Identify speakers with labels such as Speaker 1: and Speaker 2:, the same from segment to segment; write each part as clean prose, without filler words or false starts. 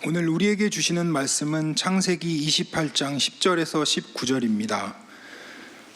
Speaker 1: 오늘 우리에게 주시는 말씀은 창세기 28장 10절에서 19절입니다.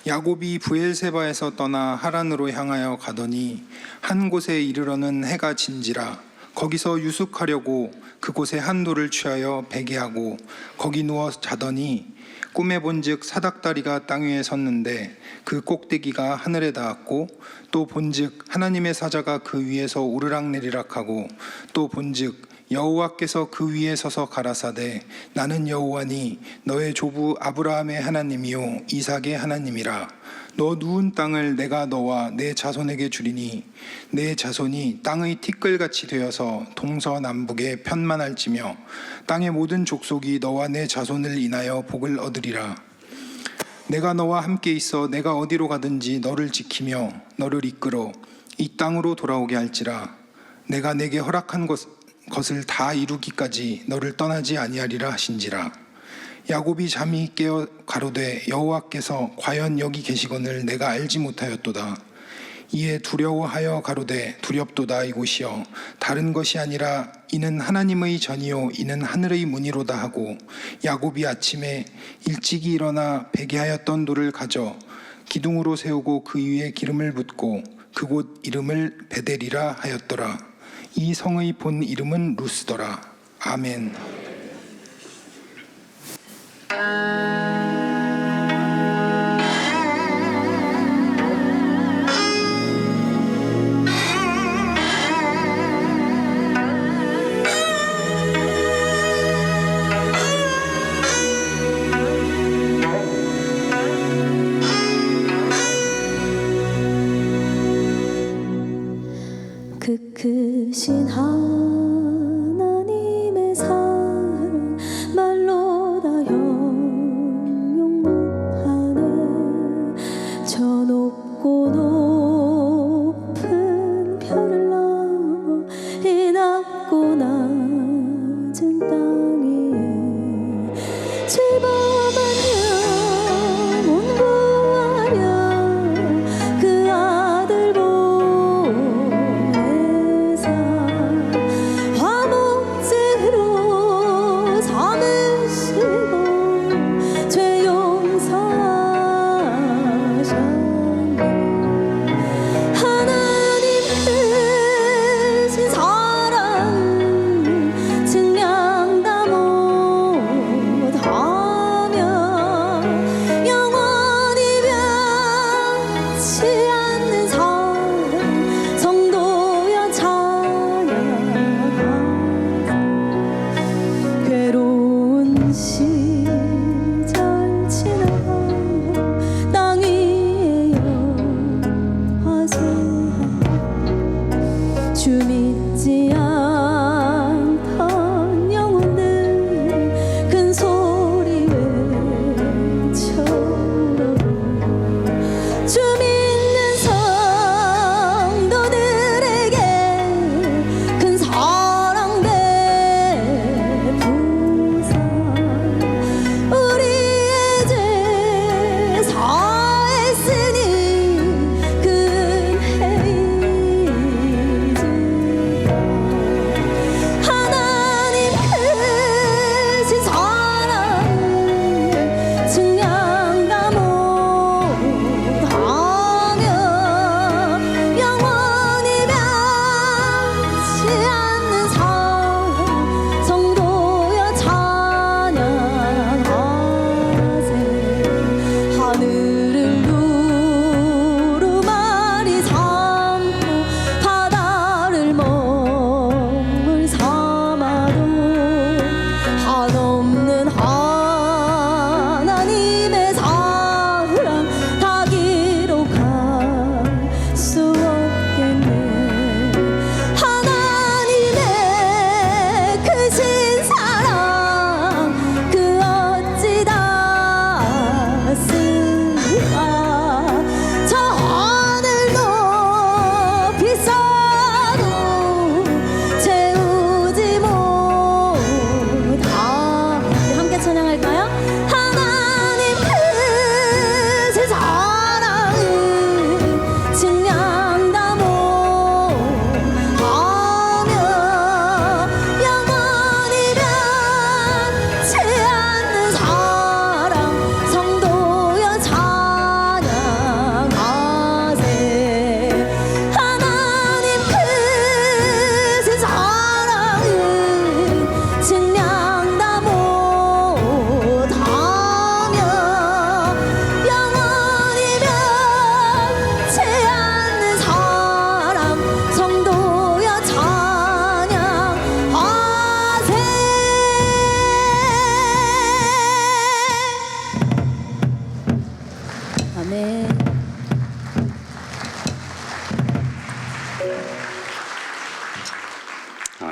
Speaker 1: 야곱이 브엘세바에서 떠나 하란으로 향하여 가더니 한 곳에 이르러는 해가 진지라. 거기서 유숙하려고 그곳에 한 돌을 취하여 베개하고 거기 누워 자더니 꿈에 본즉 사닥다리가 땅 위에 섰는데 그 꼭대기가 하늘에 닿았고, 또 본즉 하나님의 사자가 그 위에서 오르락내리락하고, 또 본즉 여호와께서 그 위에 서서 가라사대 나는 여호와니 너의 조부 아브라함의 하나님이요 이삭의 하나님이라. 너 누운 땅을 내가 너와 내 자손에게 주리니 내 자손이 땅의 티끌같이 되어서 동서남북에 편만할지며 땅의 모든 족속이 너와 내 자손을 인하여 복을 얻으리라. 내가 너와 함께 있어 내가 어디로 가든지 너를 지키며 너를 이끌어 이 땅으로 돌아오게 할지라. 내가 내게 허락한 것을 다 이루기까지 너를 떠나지 아니하리라 하신지라. 야곱이 잠이 깨어 가로되 여호와께서 과연 여기 계시거늘 내가 알지 못하였도다. 이에 두려워하여 가로되 두렵도다 이곳이여 다른 것이 아니라 이는 하나님의 전이요 이는 하늘의 문이로다 하고, 야곱이 아침에 일찍이 일어나 베개하였던 돌을 가져 기둥으로 세우고 그 위에 기름을 붓고 그곳 이름을 베델이라 하였더라. 이 성의 본 이름은 루스더라. 아멘.
Speaker 2: 그 크신 하나님의 사랑 말로 다 형용 못하네. 저 높고 높은 별을 넘어 이 낮고 낮은 땅 위에 죄범한 영혼 구하려 그 아들 보내사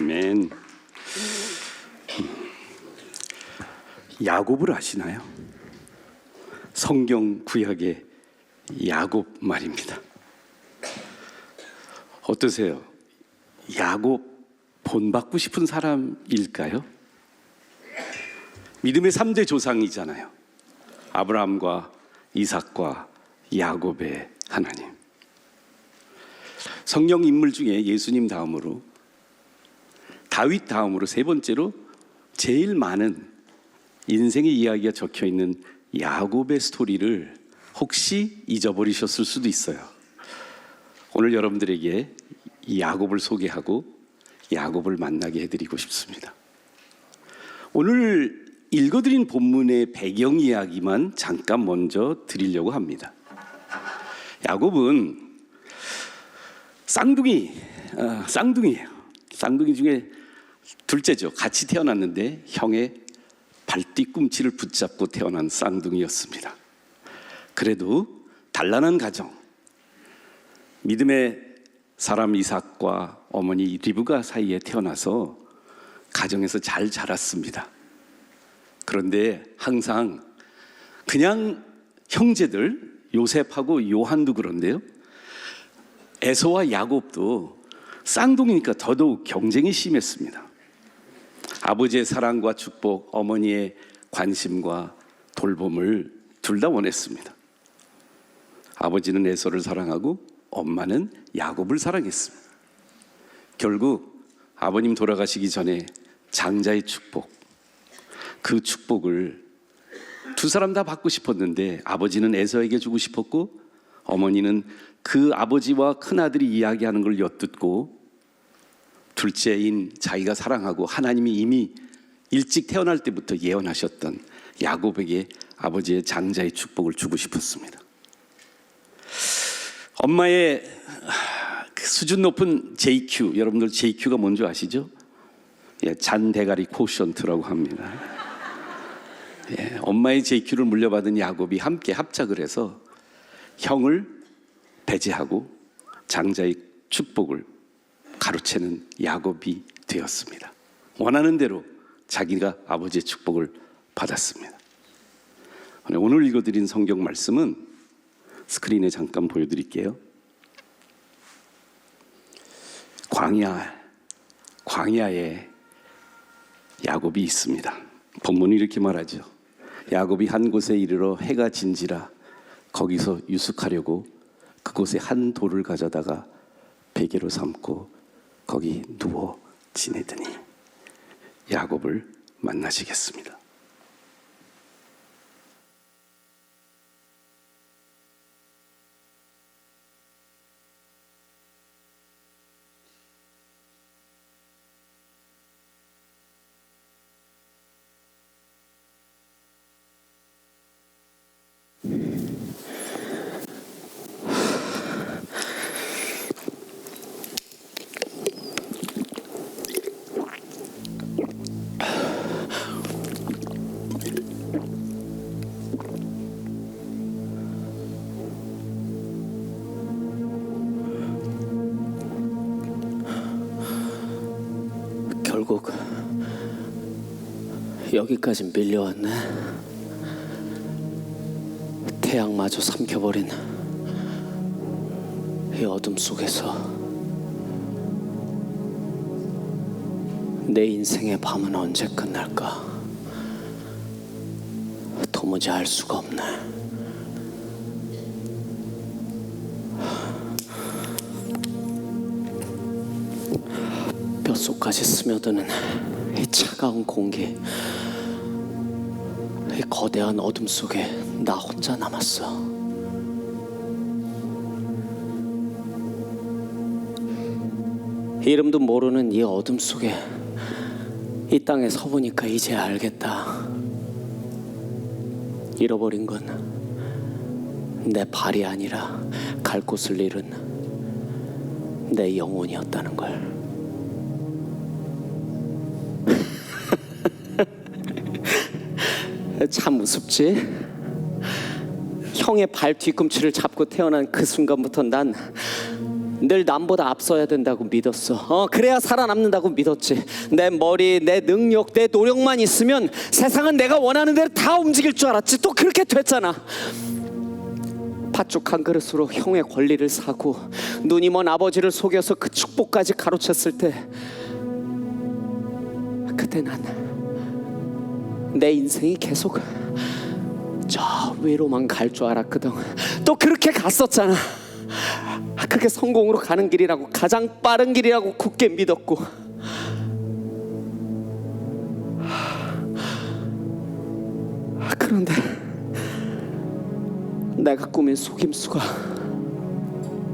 Speaker 3: 아멘. 야곱을 아시나요? 성경 구약의 야곱 말입니다. 어떠세요? 야곱 본받고 싶은 사람일까요? 믿음의 3대 조상이잖아요. 아브라함과 이삭과 야곱의 하나님. 성령 인물 중에 예수님 다음으로, 다윗 다음으로 세 번째로 제일 많은 인생의 이야기가 적혀 있는 야곱의 스토리를 혹시 잊어버리셨을 수도 있어요. 오늘 여러분들에게 이 야곱을 소개하고 야곱을 만나게 해드리고 싶습니다. 오늘 읽어드린 본문의 배경 이야기만 잠깐 먼저 드리려고 합니다. 야곱은 쌍둥이에요. 쌍둥이 중에 둘째죠. 같이 태어났는데 형의 발뒤꿈치를 붙잡고 태어난 쌍둥이였습니다. 그래도 단란한 가정, 믿음의 사람 이삭과 어머니 리브가 사이에 태어나서 가정에서 잘 자랐습니다. 그런데 항상 그냥 형제들 요셉하고 요한도 그런데요, 에서와 야곱도 쌍둥이니까 더더욱 경쟁이 심했습니다. 아버지의 사랑과 축복, 어머니의 관심과 돌봄을 둘 다 원했습니다. 아버지는 에서를 사랑하고 엄마는 야곱을 사랑했습니다. 결국 아버님 돌아가시기 전에 장자의 축복, 그 축복을 두 사람 다 받고 싶었는데 아버지는 에서에게 주고 싶었고 어머니는 그 아버지와 큰아들이 이야기하는 걸 엿듣고 둘째인 자기가 사랑하고 하나님이 이미 일찍 태어날 때부터 예언하셨던 야곱에게 아버지의 장자의 축복을 주고 싶었습니다. 엄마의 수준 높은 JQ, 여러분들 JQ가 뭔지 아시죠? 잔대가리 코션트라고 합니다. 엄마의 JQ를 물려받은 야곱이 함께 합작을 해서 형을 배제하고 장자의 축복을 가로채는 야곱이 되었습니다. 원하는 대로 자기가 아버지의 축복을 받았습니다. 오늘 읽어드린 성경 말씀은 스크린에 잠깐 보여드릴게요. 광야에 야곱이 있습니다. 본문이 이렇게 말하죠. 야곱이 한 곳에 이르러 해가 진지라 거기서 유숙하려고 그곳에 한 돌을 가져다가 베개로 삼고 거기 누워 지내더니 야곱을 만나시겠습니다.
Speaker 4: 결국 여기까지 밀려왔네. 태양마저 삼켜버린 이 어둠 속에서 내 인생의 밤은 언제 끝날까? 도무지 알 수가 없네. 뼛속까지 스며드는 이 차가운 공기, 이 거대한 어둠 속에 나 혼자 남았어. 이름도 모르는 이 어둠 속에 이 땅에 서보니까 이제 알겠다. 잃어버린 건 내 발이 아니라 갈 곳을 잃은 내 영혼이었다는 걸. 참 우습지? 형의 발 뒤꿈치를 잡고 태어난 그 순간부터 난 늘 남보다 앞서야 된다고 믿었어. 그래야 살아남는다고 믿었지. 내 머리, 내 능력, 내 노력만 있으면 세상은 내가 원하는 대로 다 움직일 줄 알았지. 또 그렇게 됐잖아. 팥죽 한 그릇으로 형의 권리를 사고 눈이 먼 아버지를 속여서 그 축복까지 가로챘을 때, 그때 난 내 인생이 계속 저 위로만 갈 줄 알았거든. 또 그렇게 갔었잖아. 그게 성공으로 가는 길이라고, 가장 빠른 길이라고 굳게 믿었고, 그런데 내가 꾸민 속임수가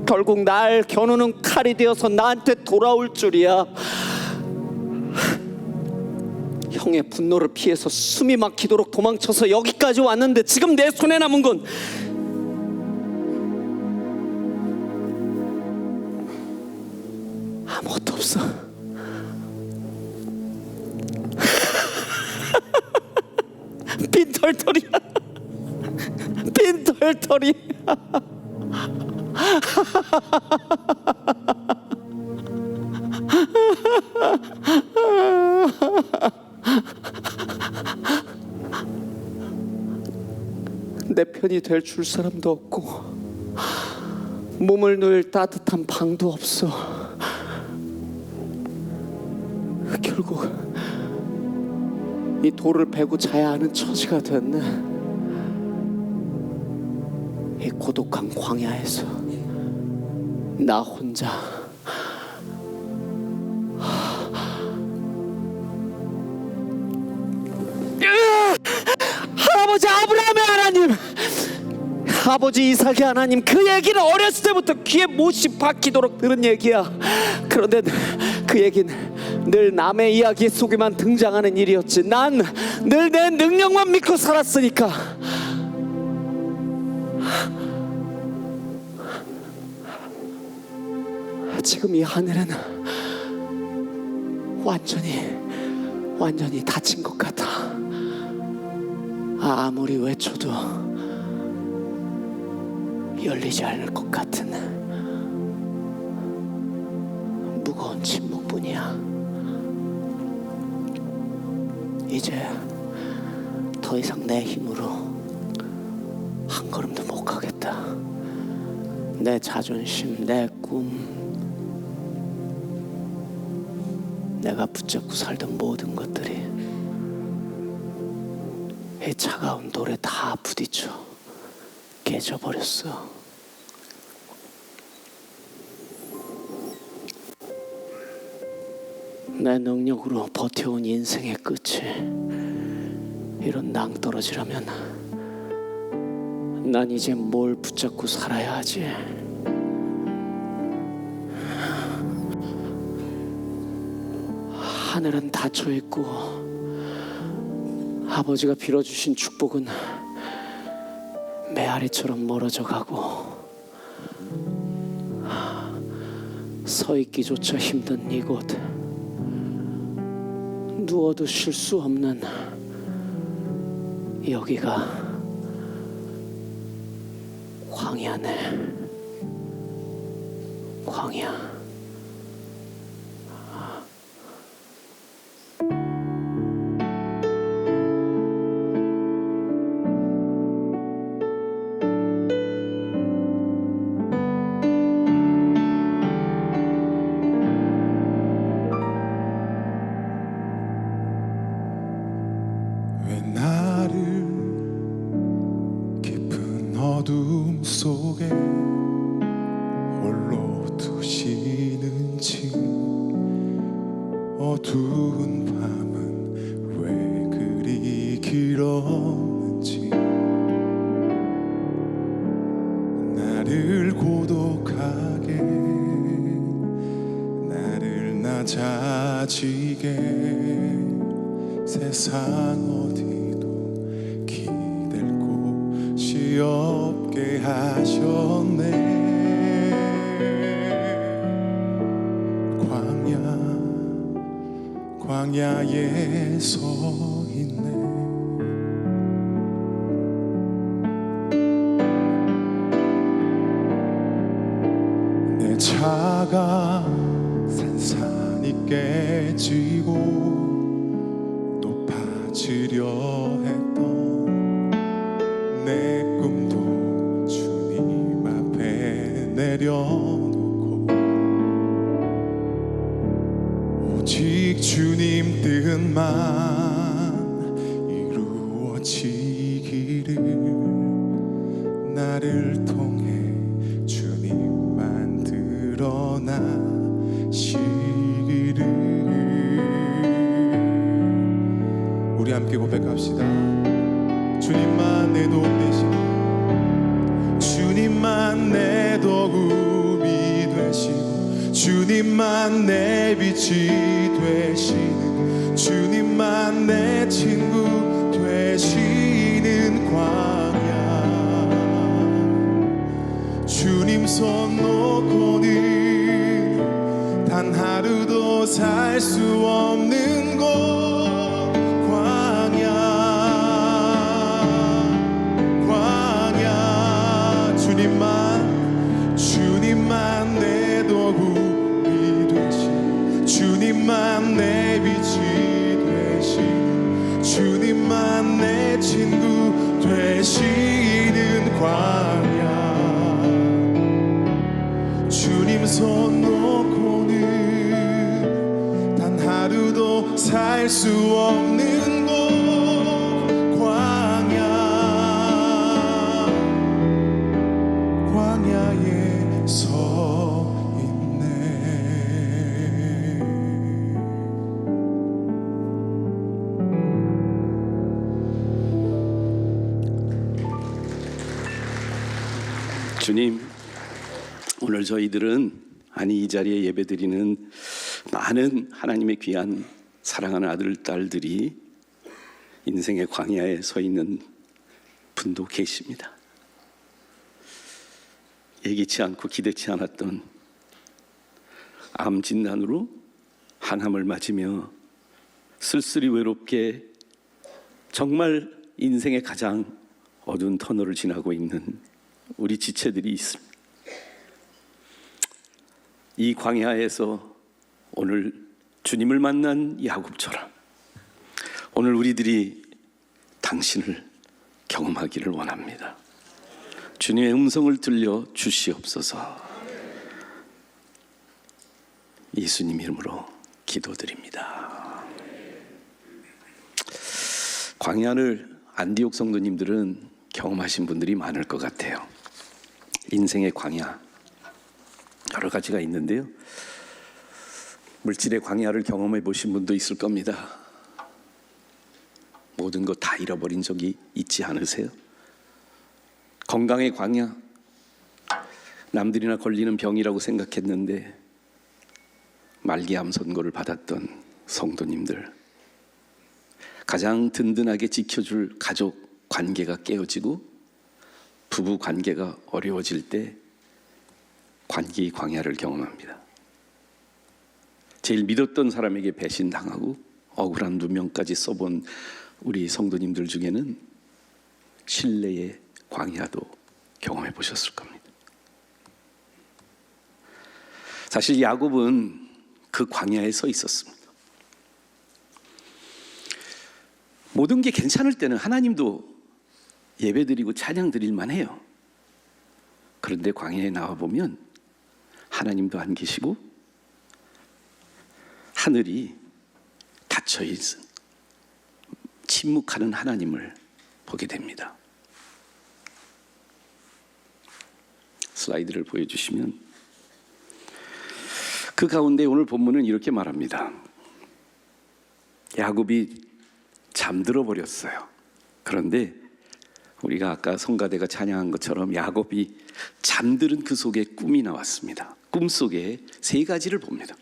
Speaker 4: 결국 날 겨누는 칼이 되어서 나한테 돌아올 줄이야. 형의 분노를 피해서 숨이 막히도록 도망쳐서 여기까지 왔는데 지금 내 손에 남은 건 아무것도 없어. 빈털털이야. 빈털털이. 내 편이 될 줄 사람도 없고 몸을 누일 따뜻한 방도 없어. 결국 이 돌을 베고 자야 하는 처지가 됐네. 이 고독한 광야에서 나 혼자 할아버지 아브라함의 하나님, 아버지 이삭의 하나님, 그 얘기는 어렸을 때부터 귀에 못이 박히도록 들은 얘기야. 그런데 그 얘기는 늘 남의 이야기 속에만 등장하는 일이었지. 난 늘 내 능력만 믿고 살았으니까. 지금 이 하늘은 완전히 닫힌 것 같아. 아무리 외쳐도 열리지 않을 것 같은 무거운 침묵뿐이야. 이제 더 이상 내 힘으로 한 걸음도 못 가겠다. 내 자존심, 내 꿈, 내가 붙잡고 살던 모든 것들이 이 차가운 돌에 다 부딪혀 깨져버렸어. 내 능력으로 버텨온 인생의 끝이 이런 낭떠러지라면 난 이제 뭘 붙잡고 살아야 하지? 하늘은 닫혀있고 아버지가 빌어주신 축복은 메아리처럼 멀어져 가고 서 있기조차 힘든 이곳, 누워도 쉴 수 없는 여기가 광야네. 광야.
Speaker 5: 왜 나를 깊은 어둠 속에 홀로 두시는지, 어두운 밤은 왜 그리 길었는지, 나를 고독하게, 나를 낮아지게 세상 어디도 기댈 곳이 없게 하셨네. 광야에 서 있네. 내 차가 산산이 깨지고 높아지려 했던 내 꿈도 주님 앞에 내려놓고 오직 주님 뜻만 이루어지기를 나를 통해 주님만 드러나시기를. 우리 함께 고백합시다. 주님만 내 도움 되시니, 주님만 내 도움이 되시고, 주님만 내 빛이 되시는, 주님만 내 친구 되시는 광야. 주님 손 놓고는 단 하루도 살 수 없는 곳 광야. 광야. 주님만 내 도움이 되신, 주님만 내 빛이 되신, 주님만 내 친구 되시는 광야. 주님 손 놓고는 단 하루도 살 수 없는 곳 광야. 광야에 서 있네.
Speaker 3: 주님, 오늘 저희들은 이 자리에 예배드리는 많은 하나님의 귀한 사랑하는 아들, 딸들이 인생의 광야에 서 있는 분도 계십니다. 예기치 않고 기대치 않았던 암 진단으로 항암을 맞으며 쓸쓸히 외롭게 정말 인생의 가장 어두운 터널을 지나고 있는 우리 지체들이 있습니다. 이 광야에서 오늘 주님을 만난 야곱처럼 오늘 우리들이 당신을 경험하기를 원합니다. 주님의 음성을 들려 주시옵소서. 예수님 이름으로 기도드립니다. 광야를 안디옥 성도님들은 경험하신 분들이 많을 것 같아요. 인생의 광야 여러 가지가 있는데요, 물질의 광야를 경험해 보신 분도 있을 겁니다. 모든 것 다 잃어버린 적이 있지 않으세요? 건강의 광야, 남들이나 걸리는 병이라고 생각했는데 말기암 선고를 받았던 성도님들, 가장 든든하게 지켜줄 가족 관계가 깨어지고 부부 관계가 어려워질 때 관계의 광야를 경험합니다. 제일 믿었던 사람에게 배신당하고 억울한 누명까지 써본 우리 성도님들 중에는 신뢰의 광야도 경험해 보셨을 겁니다. 사실 야곱은 그 광야에 서 있었습니다. 모든 게 괜찮을 때는 하나님도 예배드리고 찬양드릴만 해요. 그런데 광야에 나와보면 하나님도 안 계시고 하늘이 닫혀있은 침묵하는 하나님을 보게 됩니다. 슬라이드를 보여주시면 그 가운데 오늘 본문은 이렇게 말합니다. 야곱이 잠들어 버렸어요. 그런데 우리가 아까 성가대가 찬양한 것처럼 야곱이 잠들은 그 속에 꿈이 나왔습니다. 꿈속에 세 가지를 봅니다.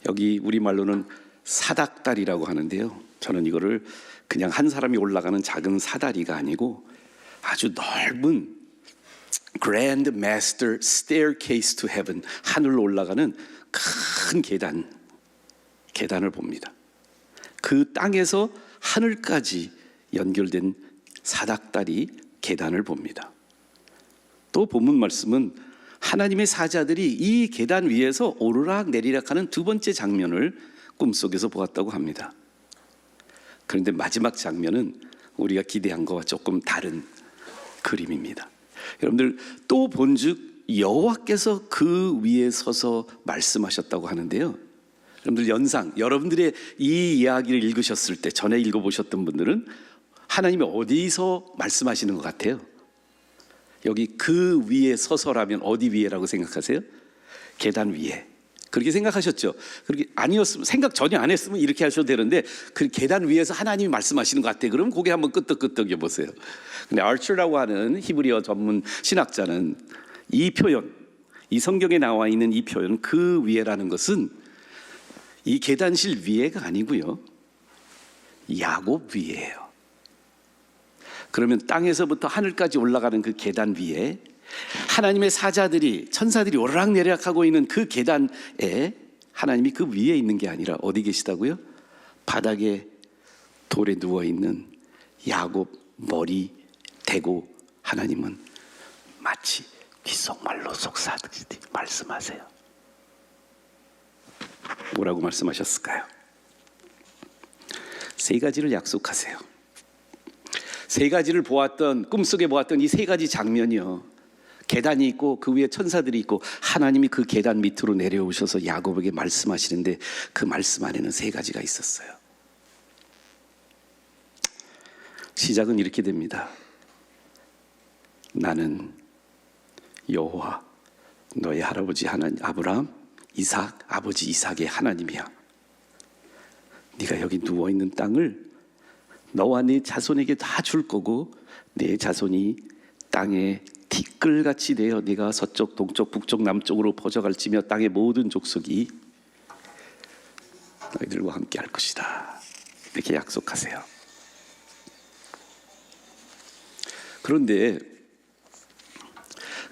Speaker 3: 여기 우리말로는 사닥다리라고 하는데요, 저는 이거를 그냥 한 사람이 올라가는 작은 사다리가 아니고 아주 넓은 Grand Master Staircase to Heaven, 하늘로 올라가는 큰 계단을 봅니다. 그 땅에서 하늘까지 연결된 사닥다리 계단을 봅니다. 또 본문 말씀은 하나님의 사자들이 이 계단 위에서 오르락 내리락하는 두 번째 장면을 꿈속에서 보았다고 합니다. 그런데 마지막 장면은 우리가 기대한 것과 조금 다른 그림입니다. 여러분들 또 본즉 여호와께서 그 위에 서서 말씀하셨다고 하는데요. 여러분들 연상, 여러분들의 이 이야기를 읽으셨을 때, 전에 읽어보셨던 분들은 하나님이 어디서 말씀하시는 것 같아요? 여기 그 위에 서서라면 어디 위에라고 생각하세요? 계단 위에. 그렇게 생각하셨죠? 그렇게 아니었으면, 생각 전혀 안 했으면 이렇게 하셔도 되는데, 그 계단 위에서 하나님이 말씀하시는 것 같아요. 그럼 고개 한번 끄덕끄덕여 보세요. 근데 아처라고 하는 히브리어 전문 신학자는 이 표현, 이 성경에 나와 있는 이 표현, 그 위에라는 것은 이 계단실 위에가 아니고요, 야곱 위에예요. 그러면 땅에서부터 하늘까지 올라가는 그 계단 위에 하나님의 사자들이, 천사들이 오르락내리락하고 있는 그 계단에 하나님이 그 위에 있는 게 아니라 어디 계시다고요? 바닥에 돌에 누워있는 야곱 머리 대고 하나님은 마치 귓속말로 속삭이듯이 말씀하세요. 뭐라고 말씀하셨을까요? 세 가지를 약속하세요. 세 가지를 보았던, 꿈속에 보았던 이 세 가지 장면이요, 계단이 있고 그 위에 천사들이 있고 하나님이 그 계단 밑으로 내려오셔서 야곱에게 말씀하시는데, 그 말씀 안에는 세 가지가 있었어요. 시작은 이렇게 됩니다. 나는 여호와 너의 할아버지 하나님 아브라함, 이삭, 아버지 이삭의 하나님이야. 네가 여기 누워있는 땅을 너와 네 자손에게 다 줄 거고, 네 자손이 땅에 티끌같이 되어 네가 서쪽, 동쪽, 북쪽, 남쪽으로 퍼져갈지며 땅의 모든 족속이 너희들과 함께 할 것이다. 이렇게 약속하세요. 그런데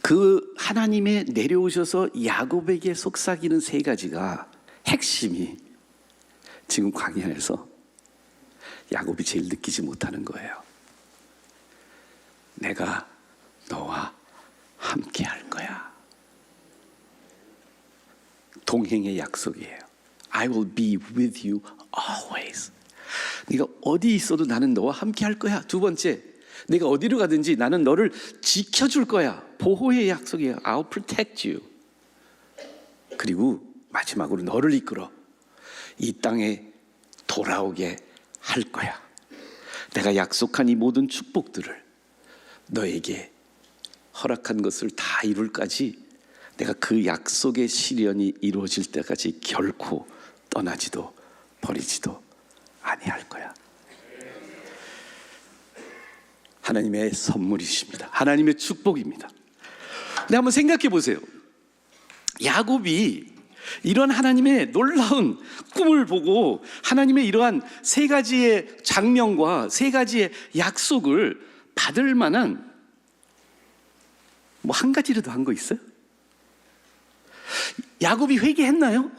Speaker 3: 그 하나님의 내려오셔서 야곱에게 속삭이는 세 가지가, 핵심이 지금 광야에서 야곱이 제일 느끼지 못하는 거예요. 내가 너와 함께 할 거야. 동행의 약속이에요. I will be with you always. 네가 어디 있어도 나는 너와 함께 할 거야. 두 번째, 내가 어디로 가든지 나는 너를 지켜줄 거야. 보호의 약속이에요. I'll protect you. 그리고 마지막으로 너를 이끌어 이 땅에 돌아오게 할 거야. 내가 약속한 이 모든 축복들을 너에게 허락한 것을 다 이룰까지 내가 그 약속의 실현이 이루어질 때까지 결코 떠나지도 버리지도 아니할 거야. 하나님의 선물이십니다. 하나님의 축복입니다. 근데 한번 생각해 보세요. 야곱이 이런 하나님의 놀라운 꿈을 보고 하나님의 이러한 세 가지의 장면과 세 가지의 약속을 받을 만한 뭐 한 가지라도 한 거 있어요? 야곱이 회개했나요?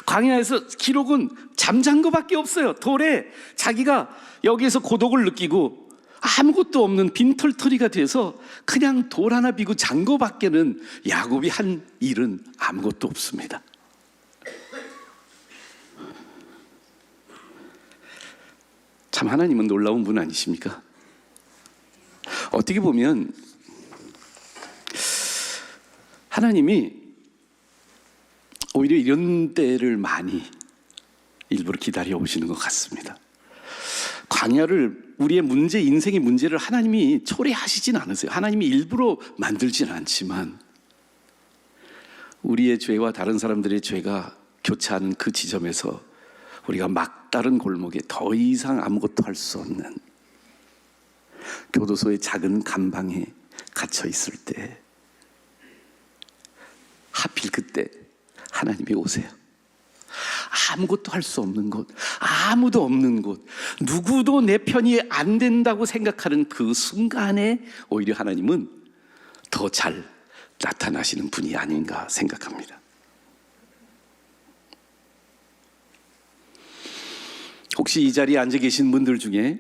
Speaker 3: 광야에서 기록은 잠잔 거밖에 없어요. 돌에 자기가 여기에서 고독을 느끼고 아무것도 없는 빈털터리가 돼서 그냥 돌 하나 비고 잔 거밖에는 야곱이 한 일은 아무것도 없습니다. 참 하나님은 놀라운 분 아니십니까? 어떻게 보면 하나님이 오히려 이런 때를 많이 일부러 기다려 오시는 것 같습니다. 광야를, 우리의 문제, 인생의 문제를 하나님이 초래하시진 않으세요. 하나님이 일부러 만들진 않지만 우리의 죄와 다른 사람들의 죄가 교차하는 그 지점에서 우리가 막다른 골목에 더 이상 아무것도 할 수 없는 교도소의 작은 감방에 갇혀 있을 때, 하필 그때 하나님이 오세요. 아무것도 할 수 없는 곳, 아무도 없는 곳, 누구도 내 편이 안 된다고 생각하는 그 순간에 오히려 하나님은 더 잘 나타나시는 분이 아닌가 생각합니다. 혹시 이 자리에 앉아 계신 분들 중에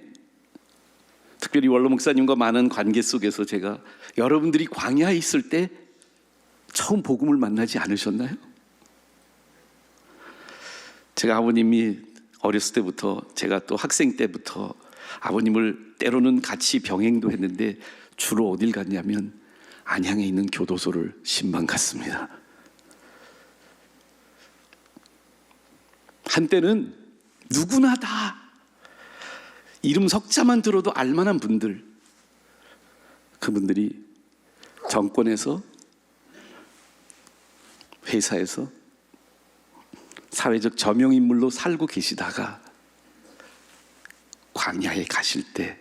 Speaker 3: 특별히 원로 목사님과 많은 관계 속에서 제가 여러분들이 광야에 있을 때 놀라운 복음을 만나지 않으셨나요? 제가 아버님이 어렸을 때부터, 제가 또 학생 때부터 아버님을 때로는 같이 병행도 했는데 주로 어딜 갔냐면 안양에 있는 교도소를 신방 갔습니다. 한때는 누구나 다 이름 석자만 들어도 알만한 분들, 그분들이 정권에서, 회사에서 사회적 저명인물로 살고 계시다가 광야에 가실 때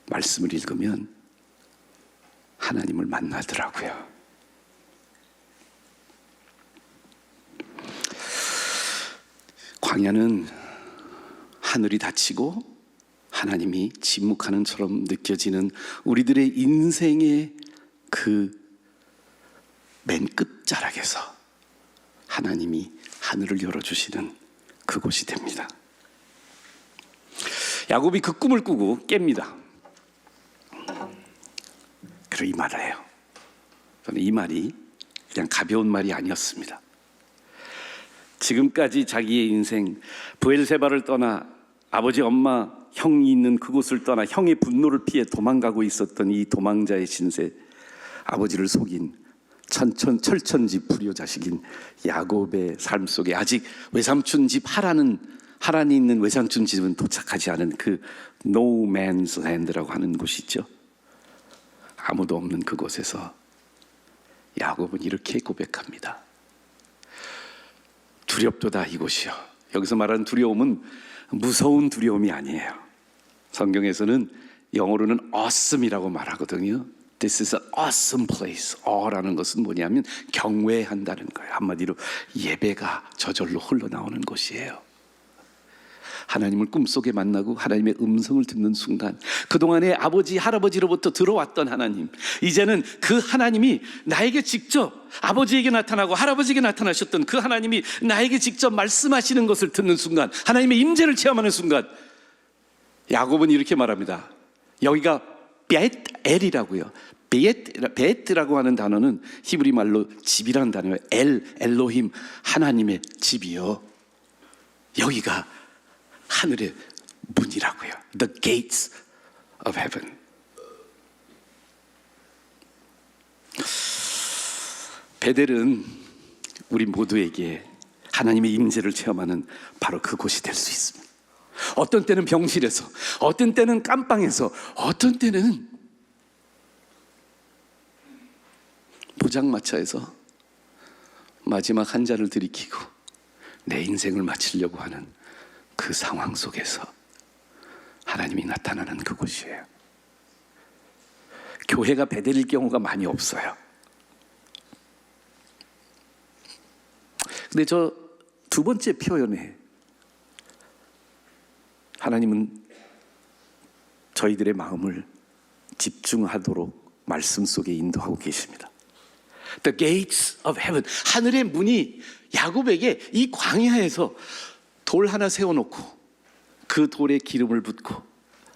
Speaker 3: 말씀을 읽으면 하나님을 만나더라고요. 광야는 하늘이 닫히고 하나님이 침묵하는 처럼 느껴지는 우리들의 인생의 그 맨 끝자락에서 하나님이 하늘을 열어주시는 그곳이 됩니다. 야곱이 그 꿈을 꾸고 깹니다. 그리고 이 말을 해요. 저는 이 말이 그냥 가벼운 말이 아니었습니다. 지금까지 자기의 인생, 브엘세바를 떠나 아버지, 엄마, 형이 있는 그곳을 떠나 형의 분노를 피해 도망가고 있었던 이 도망자의 신세, 아버지를 속인 철천지 불효자식인 야곱의 삶 속에 아직 외삼촌 집 하란이 있는 외삼촌 집은 도착하지 않은 그 No Man's Land라고 하는 곳이 있죠. 아무도 없는 그곳에서 야곱은 이렇게 고백합니다. 두렵도다 이곳이요. 여기서 말하는 두려움은 무서운 두려움이 아니에요. 성경에서는 영어로는 awesome이라고 말하거든요. This is an awesome place. 라는 것은 뭐냐면 경외한다는 거예요. 한마디로 예배가 저절로 흘러나오는 곳이에요. 하나님을 꿈속에 만나고 하나님의 음성을 듣는 순간, 그동안에 아버지, 할아버지로부터 들어왔던 하나님, 이제는 그 하나님이 나에게 직접, 아버지에게 나타나고 할아버지에게 나타나셨던 그 하나님이 나에게 직접 말씀하시는 것을 듣는 순간, 하나님의 임재를 체험하는 순간, 야곱은 이렇게 말합니다. 여기가 벳엘이라고요. 벳라고 하는 단어는 히브리 말로 집이라는 단어예요. 엘로힘, 하나님의 집이요. 여기가 하늘의 문이라고요. The gates of heaven. 베델은 우리 모두에게 하나님의 임재를 체험하는 바로 그곳이 될 수 있습니다. 어떤 때는 병실에서, 어떤 때는 깜빵에서, 어떤 때는 포장마차에서 마지막 한 잔을 들이키고 내 인생을 마치려고 하는 그 상황 속에서 하나님이 나타나는 그곳이에요. 교회가 베델일 경우가 많이 없어요. 근데 저 두 번째 표현에 하나님은 저희들의 마음을 집중하도록 말씀 속에 인도하고 계십니다. The gates of heaven, 하늘의 문이 야곱에게 이 광야에서 돌 하나 세워놓고 그 돌에 기름을 붓고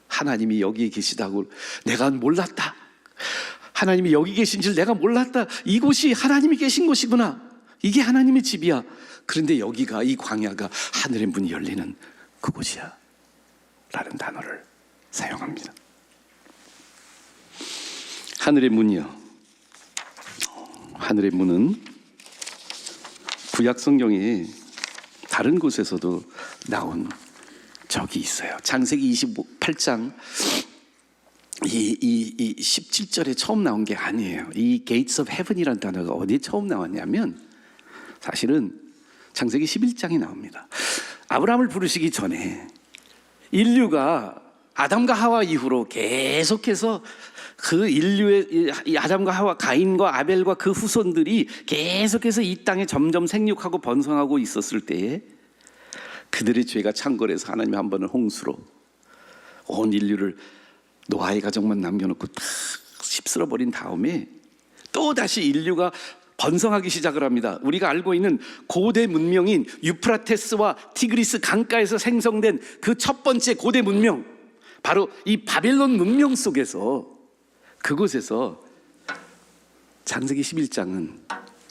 Speaker 3: 하나님이 여기에 계시다고 내가 몰랐다. 하나님이 여기 계신 줄 내가 몰랐다. 이곳이 하나님이 계신 곳이구나. 이게 하나님의 집이야. 그런데 여기가, 이 광야가 하늘의 문이 열리는 그곳이야 라는 단어를 사용합니다. 하늘의 문이요. 하늘의 문은 구약 성경에 다른 곳에서도 나온 적이 있어요. 창세기 28장 이 17절에 처음 나온 게 아니에요. 이 Gates of Heaven이라는 단어가 어디에 처음 나왔냐면 사실은 창세기 11장에 나옵니다. 아브라함을 부르시기 전에 인류가 아담과 하와 이후로 계속해서 그 인류의 아담과 하와, 가인과 아벨과 그 후손들이 계속해서 이 땅에 점점 생육하고 번성하고 있었을 때에 그들의 죄가 창궐해서 하나님이 한 번은 홍수로 온 인류를 노아의 가정만 남겨놓고 다 휩쓸어버린 다음에 또 다시 인류가 번성하기 시작을 합니다. 우리가 알고 있는 고대 문명인 유프라테스와 티그리스 강가에서 생성된 그 첫 번째 고대 문명, 바로 이 바벨론 문명 속에서, 그곳에서 창세기 11장은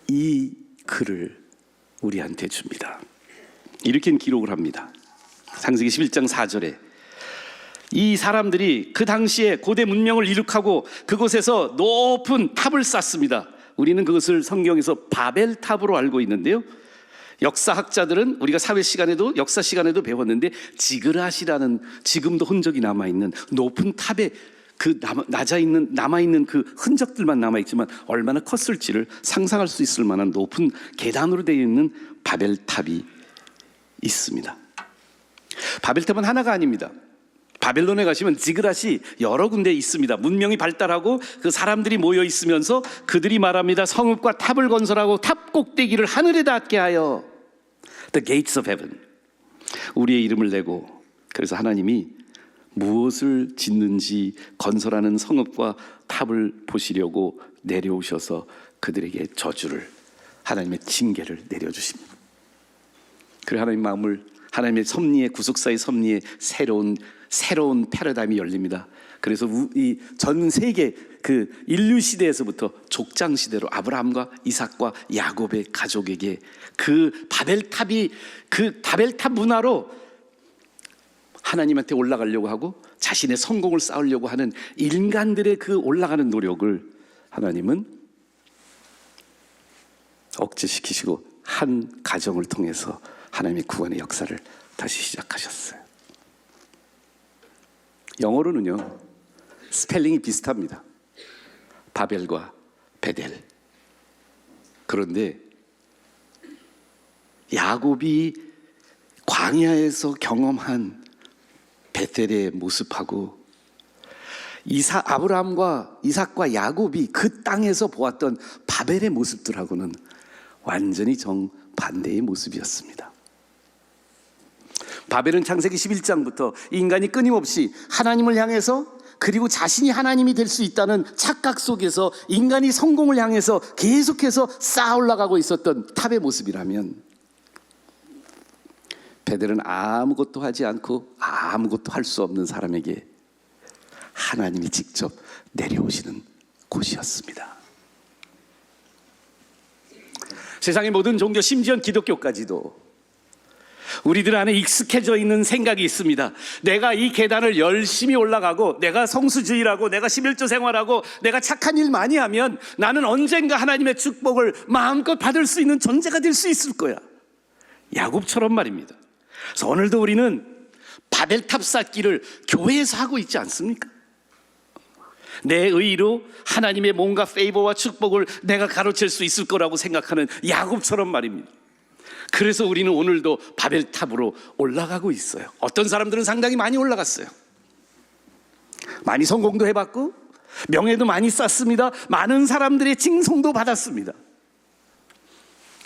Speaker 3: 이 글을 우리한테 줍니다. 이렇게 기록을 합니다. 창세기 11장 4절에 이 사람들이 그 당시에 고대 문명을 이룩하고 그곳에서 높은 탑을 쌓습니다. 우리는 그것을 성경에서 바벨탑으로 알고 있는데요, 역사학자들은 우리가 사회 시간에도 역사 시간에도 배웠는데 지그랏이라는 지금도 흔적이 남아있는 높은 탑에 그 남아있는 그 흔적들만 남아있지만 얼마나 컸을지를 상상할 수 있을 만한 높은 계단으로 되어 있는 바벨탑이 있습니다. 바벨탑은 하나가 아닙니다. 바벨론에 가시면 지그랏이 여러 군데 있습니다. 문명이 발달하고 그 사람들이 모여 있으면서 그들이 말합니다. 성읍과 탑을 건설하고 탑 꼭대기를 하늘에 닿게 하여 The gates of heaven, 우리의 이름을 내고, 그래서 하나님이 무엇을 짓는지 건설하는 성읍과 탑을 보시려고 내려오셔서 그들에게 저주를, 하나님의 징계를 내려주십니다. 그래 하나님 마음을, 하나님의 섭리의, 구속사의 섭리에 새로운 패러다임이 열립니다. 그래서 이 전 세계 그 인류 시대에서부터 족장 시대로 아브라함과 이삭과 야곱의 가족에게 그 바벨탑 문화로 하나님한테 올라가려고 하고 자신의 성공을 쌓으려고 하는 인간들의 그 올라가는 노력을 하나님은 억제시키시고 한 가정을 통해서 하나님의 구원의 역사를 다시 시작하셨어요. 영어로는요, 스펠링이 비슷합니다. 바벨과 베델. 그런데 야곱이 광야에서 경험한 베델의 모습하고 아브라함과 이삭과 야곱이 그 땅에서 보았던 바벨의 모습들하고는 완전히 정반대의 모습이었습니다. 바벨은 창세기 11장부터 인간이 끊임없이 하나님을 향해서, 그리고 자신이 하나님이 될 수 있다는 착각 속에서 인간이 성공을 향해서 계속해서 쌓아 올라가고 있었던 탑의 모습이라면, 베델은 아무것도 하지 않고 아무것도 할 수 없는 사람에게 하나님이 직접 내려오시는 곳이었습니다. 세상의 모든 종교, 심지어 기독교까지도 우리들 안에 익숙해져 있는 생각이 있습니다. 내가 이 계단을 열심히 올라가고, 내가 성수주의라고, 내가 11조 생활하고, 내가 착한 일 많이 하면 나는 언젠가 하나님의 축복을 마음껏 받을 수 있는 존재가 될 수 있을 거야. 야곱처럼 말입니다. 그래서 오늘도 우리는 바벨탑 쌓기를 교회에서 하고 있지 않습니까? 내 의로 하나님의 뭔가 페이버와 축복을 내가 가로챌 수 있을 거라고 생각하는 야곱처럼 말입니다. 그래서 우리는 오늘도 바벨탑으로 올라가고 있어요. 어떤 사람들은 상당히 많이 올라갔어요. 많이 성공도 해봤고 명예도 많이 쌓습니다. 많은 사람들의 칭송도 받았습니다.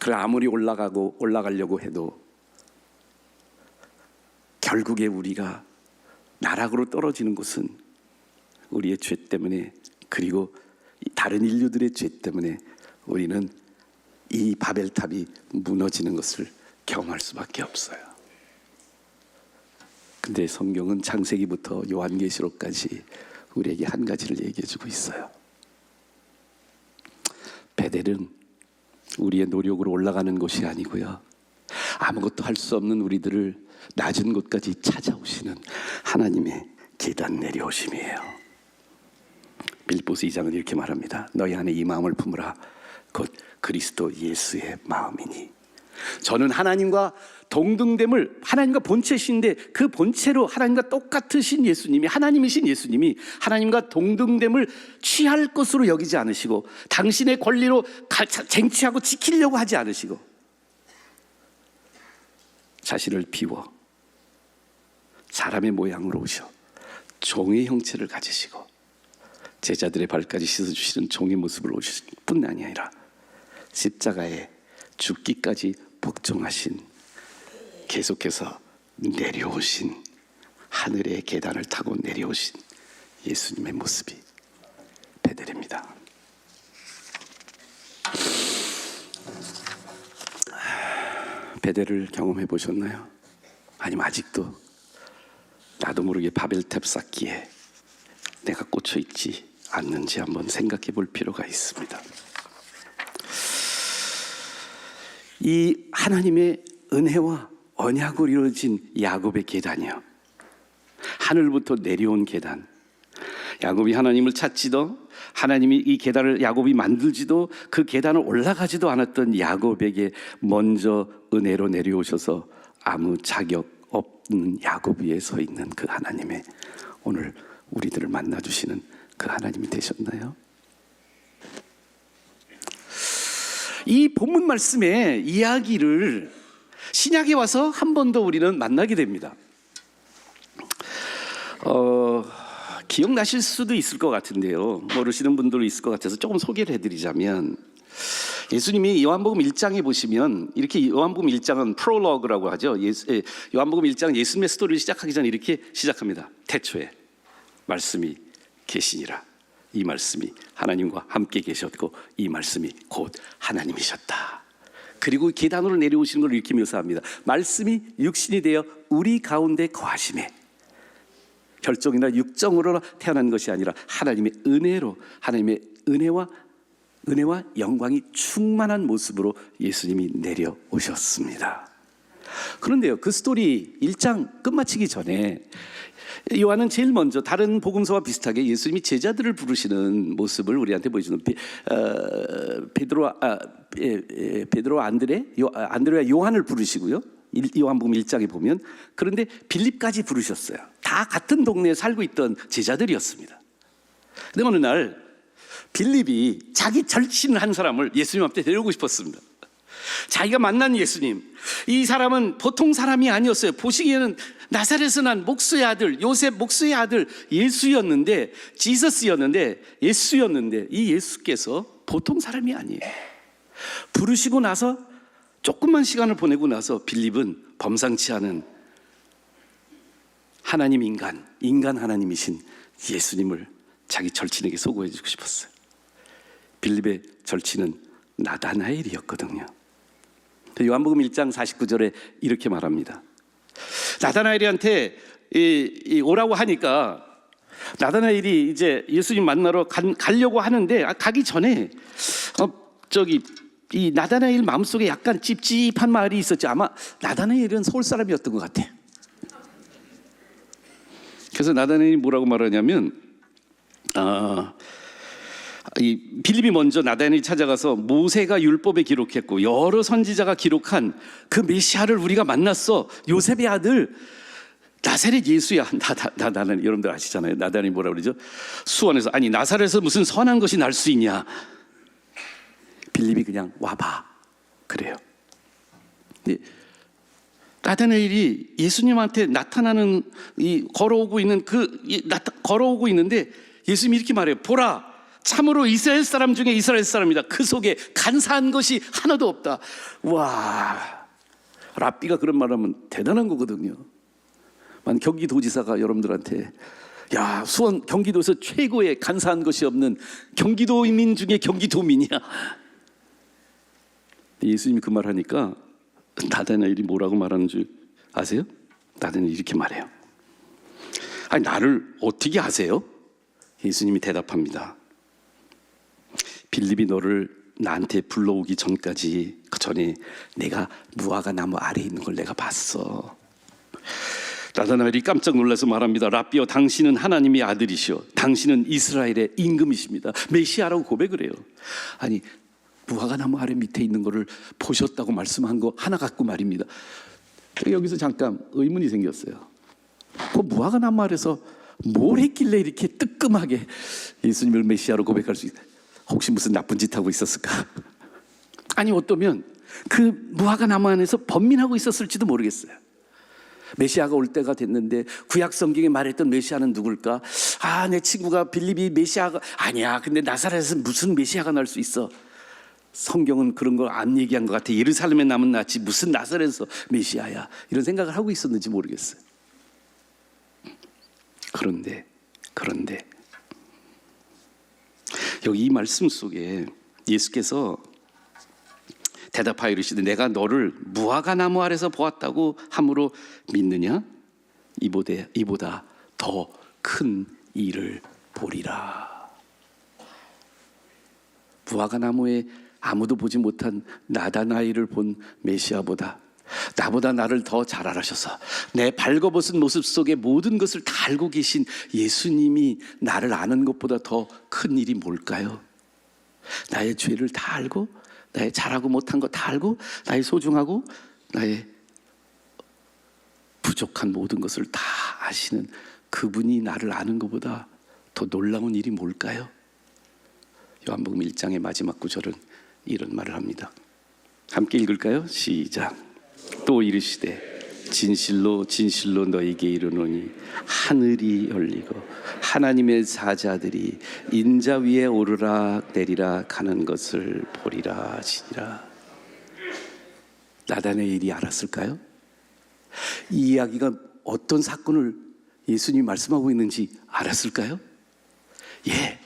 Speaker 3: 그래 아무리 올라가려고 해도 결국에 우리가 나락으로 떨어지는 것은 우리의 죄 때문에, 그리고 다른 인류들의 죄 때문에 우리는 이 바벨탑이 무너지는 것을 경험할 수밖에 없어요. 근데 성경은 창세기부터 요한계시록까지 우리에게 한 가지를 얘기해주고 있어요. 베델은 우리의 노력으로 올라가는 곳이 아니고요, 아무것도 할 수 없는 우리들을 낮은 곳까지 찾아오시는 하나님의 계단 내려오심이에요. 빌보스 2장은 이렇게 말합니다. 너희 안에 이 마음을 품으라. 곧 그리스도 예수의 마음이니. 저는 하나님과 동등됨을, 하나님과 본체신데 그 본체로 하나님과 똑같으신 예수님이, 하나님이신 예수님이 하나님과 동등됨을 취할 것으로 여기지 않으시고, 당신의 권리로 쟁취하고 지키려고 하지 않으시고, 자신을 비워 사람의 모양으로 오셔 종의 형체를 가지시고 제자들의 발까지 씻어주시는 종의 모습으로 오실 뿐 아니라 십자가에 죽기까지 복종하신, 계속해서 내려오신, 하늘의 계단을 타고 내려오신 예수님의 모습이 베델입니다. 베델을 경험해 보셨나요? 아니면 아직도 나도 모르게 바벨탑 쌓기에 내가 꽂혀 있지 않는지 한번 생각해 볼 필요가 있습니다. 이 하나님의 은혜와 언약으로 이루어진 야곱의 계단이요, 하늘부터 내려온 계단. 야곱이 하나님을 찾지도, 하나님이 이 계단을 야곱이 만들지도, 그 계단을 올라가지도 않았던 야곱에게 먼저 은혜로 내려오셔서 아무 자격 없는 야곱 위에 서 있는 그 하나님의, 오늘 우리들을 만나주시는 그 하나님이 되셨나요? 이 본문 말씀의 이야기를 신약에 와서 한 번 더 우리는 만나게 됩니다. 기억나실 수도 있을 것 같은데요, 모르시는 분들도 있을 것 같아서 조금 소개를 해드리자면, 예수님이 요한복음 1장에 보시면 이렇게, 요한복음 1장은 프롤로그라고 하죠. 요한복음 1장은 예수님의 스토리를 시작하기 전에 이렇게 시작합니다. 태초에 말씀이 계시니라. 이 말씀이 하나님과 함께 계셨고 이 말씀이 곧 하나님이셨다. 그리고 계단으로 내려오시는 걸 이렇게 묘사합니다. 말씀이 육신이 되어 우리 가운데 거하심에, 혈종이나 육정으로 태어난 것이 아니라 하나님의 은혜로, 하나님의 은혜와 영광이 충만한 모습으로 예수님이 내려오셨습니다. 그런데요, 그 스토리 1장 끝마치기 전에 요한은 제일 먼저 다른 복음서와 비슷하게 예수님이 제자들을 부르시는 모습을 우리한테 보여주는, 베드로와 안드레와 요한을 부르시고요, 요한복음 1장에 보면. 그런데 빌립까지 부르셨어요. 다 같은 동네에 살고 있던 제자들이었습니다. 근데 어느 날 빌립이 자기 절친 한 사람을 예수님 앞에 데려오고 싶었습니다. 자기가 만난 예수님, 이 사람은 보통 사람이 아니었어요. 보시기에는 나사렛에서 난 목수의 아들, 요셉 목수의 아들 예수였는데, 예수였는데 이 예수께서 보통 사람이 아니에요. 부르시고 나서 조금만 시간을 보내고 나서 빌립은 범상치 않은 하나님 인간 하나님이신 예수님을 자기 절친에게 소개해 주고 싶었어요. 빌립의 절친은 나다나엘이었거든요. 요한복음 1장 49절에 이렇게 말합니다. 나다나엘한테 오라고 하니까 나다나엘이 이제 예수님 만나러 가려고 하는데, 가기 전에 이 나다나엘 마음속에 약간 찝찝한 말이 있었죠. 아마 나다나엘은 서울 사람이었던 것 같아요. 그래서 나다나엘이 뭐라고 말하냐면, 이 빌립이 먼저 나다나엘이 찾아가서 모세가 율법에 기록했고 여러 선지자가 기록한 그 메시아를 우리가 만났어. 요셉의 아들 나사렛 예수야. 나다나엘, 여러분들 아시잖아요. 나다나엘이 뭐라고 그러죠? 수원에서, 아니 나사렛에서 무슨 선한 것이 날 수 있냐. 빌립이 그냥 와봐 그래요. 나다나엘이 예수님한테 나타나는, 걸어오고 있는데 예수님이 이렇게 말해요. 보라, 참으로 이스라엘 사람 중에 이스라엘 사람이다. 그 속에 간사한 것이 하나도 없다. 와, 랍비가 그런 말하면 대단한 거거든요. 경기도지사가 여러분들한테, 야, 수원 경기도에서 최고의 간사한 것이 없는 경기도민 중에 경기도민이야. 예수님이 그 말하니까 나다나엘이 뭐라고 말하는 줄 아세요? 나다나엘이 이렇게 말해요. 아니, 나를 어떻게 아세요? 예수님이 대답합니다. 빌립이 너를 나한테 불러오기 전까지, 그 전에 내가 무화과 나무 아래에 있는 걸 내가 봤어. 나다나엘이 깜짝 놀라서 말합니다. 랍비여, 당신은 하나님의 아들이시오. 당신은 이스라엘의 임금이십니다. 메시아라고 고백을 해요. 아니, 무화과 나무 아래 밑에 있는 거를 보셨다고 말씀한 거 하나 갖고 말입니다. 여기서 잠깐 의문이 생겼어요. 그 무화과 나무 아래서 뭘 했길래 이렇게 뜨끔하게 예수님을 메시아로 고백할 수 있어요? 혹시 무슨 나쁜 짓 하고 있었을까? 아니, 어쩌면 그 무화과 나무 안에서 번민하고 있었을지도 모르겠어요. 메시아가 올 때가 됐는데 구약 성경에 말했던 메시아는 누굴까? 아, 내 친구가 빌립이 메시아가 아니야. 근데 나사렛에서 무슨 메시아가 날 수 있어? 성경은 그런 거 안 얘기한 것 같아. 예루살렘에 남은 낫지 무슨 나사렛에서 메시아야. 이런 생각을 하고 있었는지 모르겠어요. 그런데 여기 이 말씀 속에 예수께서 대답하여 이르시되 내가 너를 무화과 나무 아래서 보았다고 함으로 믿느냐? 이보다 더 큰 일을 보리라. 무화과 나무에 아무도 보지 못한 나다나엘을 본 메시아보다 나보다 나를 더 잘 알아셔서 내 발거벗은 모습 속에 모든 것을 다 알고 계신 예수님이 나를 아는 것보다 더 큰 일이 뭘까요? 나의 죄를 다 알고 나의 잘하고 못한 거 다 알고 나의 소중하고 나의 부족한 모든 것을 다 아시는 그분이 나를 아는 것보다 더 놀라운 일이 뭘까요? 요한복음 1장의 마지막 구절은 이런 말을 합니다. 함께 읽을까요? 시작. 또 이르시되 진실로 진실로 너희에게 이르노니 하늘이 열리고 하나님의 사자들이 인자 위에 오르락 내리락 하는 것을 보리라 하시니라. 나다나엘이 알았을까요? 이 이야기가 어떤 사건을 예수님이 말씀하고 있는지 알았을까요? 예,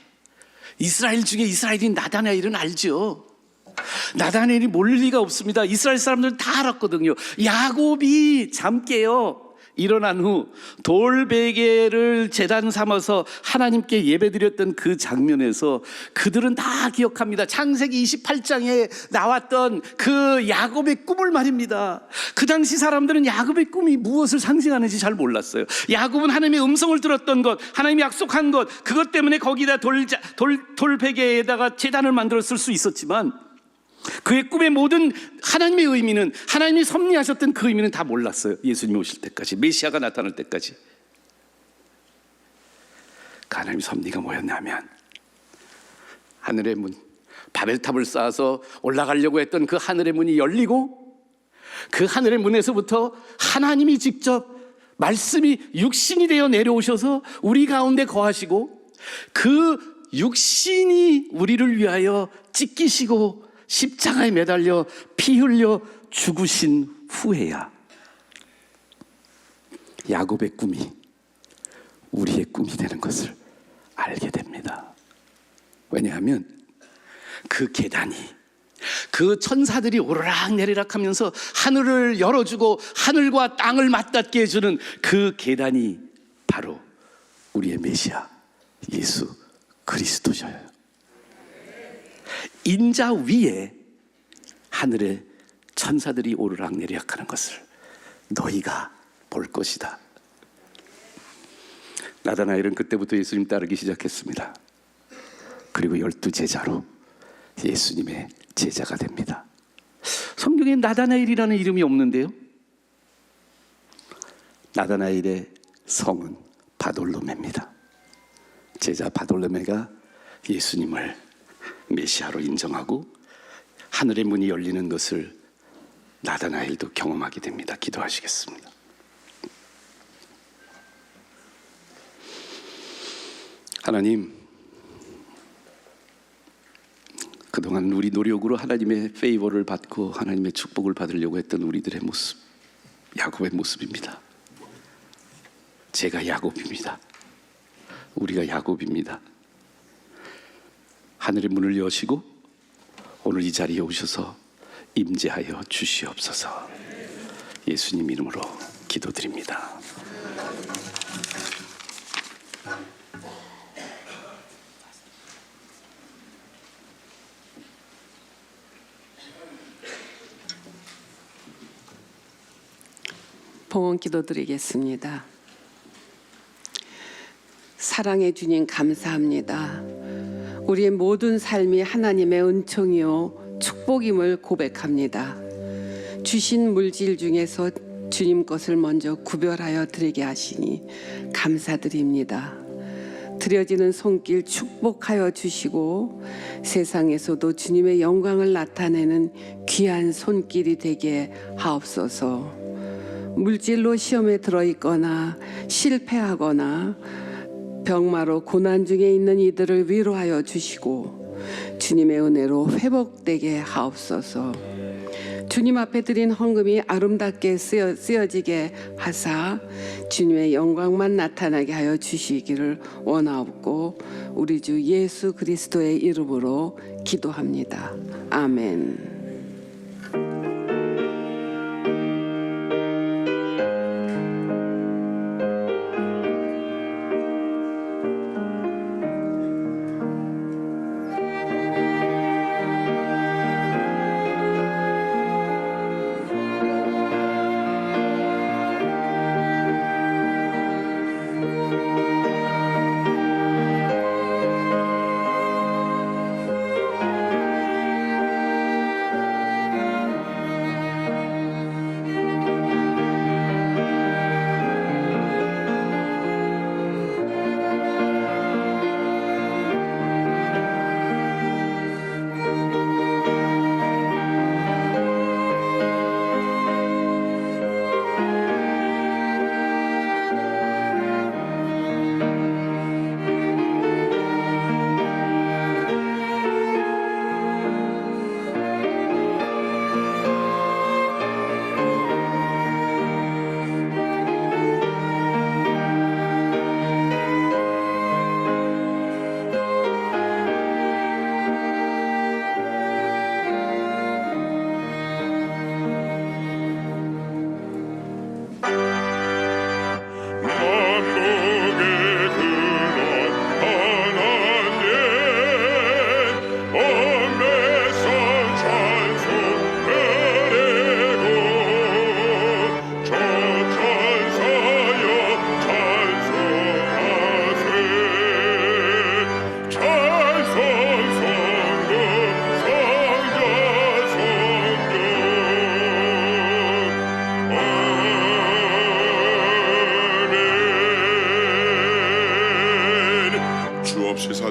Speaker 3: 이스라엘 중에 이스라엘인 나다나엘은 알죠. 나다나엘이 모를 리가 없습니다. 이스라엘 사람들은 다 알았거든요. 야곱이 잠 깨요. 일어난 후 돌베개를 제단 삼아서 하나님께 예배드렸던 그 장면에서 그들은 다 기억합니다. 창세기 28장에 나왔던 그 야곱의 꿈을 말입니다. 그 당시 사람들은 야곱의 꿈이 무엇을 상징하는지 잘 몰랐어요. 야곱은 하나님의 음성을 들었던 것, 하나님이 약속한 것, 그것 때문에 거기다 돌베개에다가 제단을 만들었을 수 있었지만 그의 꿈의 모든 하나님의 의미는, 하나님이 섭리하셨던 그 의미는 다 몰랐어요. 예수님이 오실 때까지, 메시아가 나타날 때까지. 그 하나님의 섭리가 뭐였냐면 하늘의 문, 바벨탑을 쌓아서 올라가려고 했던 그 하늘의 문이 열리고 그 하늘의 문에서부터 하나님이 직접 말씀이 육신이 되어 내려오셔서 우리 가운데 거하시고 그 육신이 우리를 위하여 찢기시고 십자가에 매달려 피 흘려 죽으신 후에야 야곱의 꿈이 우리의 꿈이 되는 것을 알게 됩니다. 왜냐하면 그 계단이, 그 천사들이 오르락 내리락 하면서 하늘을 열어주고 하늘과 땅을 맞닿게 해주는 그 계단이 바로 우리의 메시아 예수 그리스도셔요. 인자 위에 하늘의 천사들이 오르락 내리락 하는 것을 너희가 볼 것이다. 나다나엘은 그때부터 예수님 따르기 시작했습니다. 그리고 12제자로 예수님의 제자가 됩니다. 성경에 나다나엘이라는 이름이 없는데요, 나다나엘의 성은 바돌로메입니다. 제자 바돌로메가 예수님을 메시아로 인정하고 하늘의 문이 열리는 것을 나다나엘도 경험하게 됩니다. 기도하시겠습니다. 하나님, 그동안 우리 노력으로 하나님의 페이버를 받고 하나님의 축복을 받으려고 했던 우리들의 모습, 야곱의 모습입니다. 제가 야곱입니다. 우리가 야곱입니다. 하늘의 문을 여시고 오늘 이 자리에 오셔서 임재하여 주시옵소서. 예수님 이름으로 기도드립니다.
Speaker 6: 봉헌 기도드리겠습니다. 사랑의 주님 감사합니다. 우리의 모든 삶이 하나님의 은총이요 축복임을 고백합니다. 주신 물질 중에서 주님 것을 먼저 구별하여 드리게 하시니 감사드립니다. 드려지는 손길 축복하여 주시고 세상에서도 주님의 영광을 나타내는 귀한 손길이 되게 하옵소서. 물질로 시험에 들어있거나 실패하거나 병마로 고난 중에 있는 이들을 위로하여 주시고 주님의 은혜로 회복되게 하옵소서. 주님 앞에 드린 헌금이 아름답게 쓰여지게 하사 주님의 영광만 나타나게 하여 주시기를 원하옵고 우리 주 예수 그리스도의 이름으로 기도합니다. 아멘.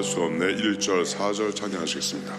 Speaker 5: 수 없네 1절 4절 찬양하시겠습니다.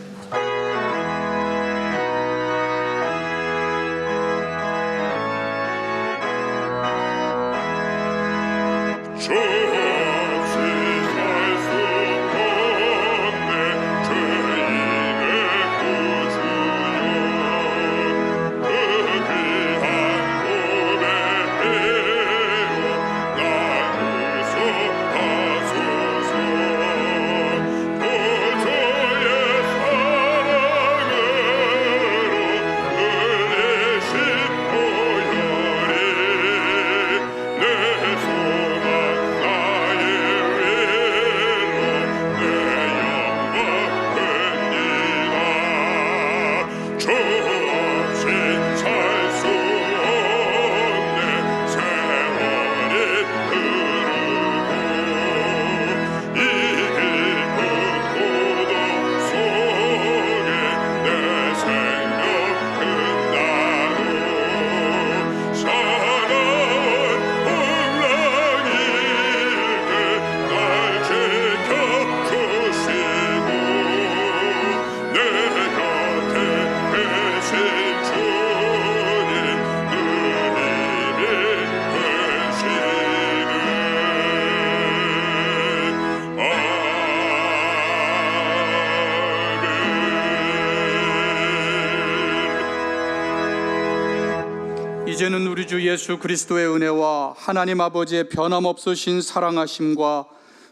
Speaker 7: 이제는 우리 주 예수 그리스도의 은혜와 하나님 아버지의 변함없으신 사랑하심과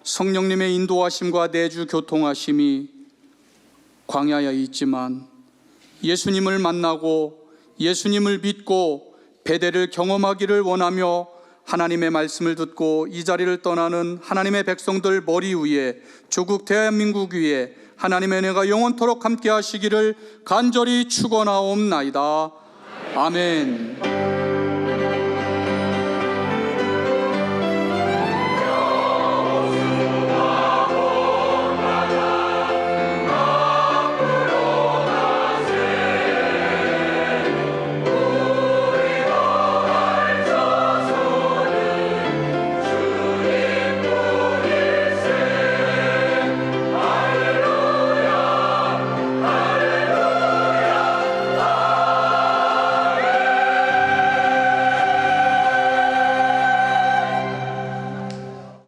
Speaker 7: 성령님의 인도하심과 내주 교통하심이 광야에 있지만 예수님을 만나고 예수님을 믿고 베델을 경험하기를 원하며 하나님의 말씀을 듣고 이 자리를 떠나는 하나님의 백성들 머리 위에 조국 대한민국 위에 하나님의 은혜가 영원토록 함께 하시기를 간절히 축원하옵나이다. 아멘.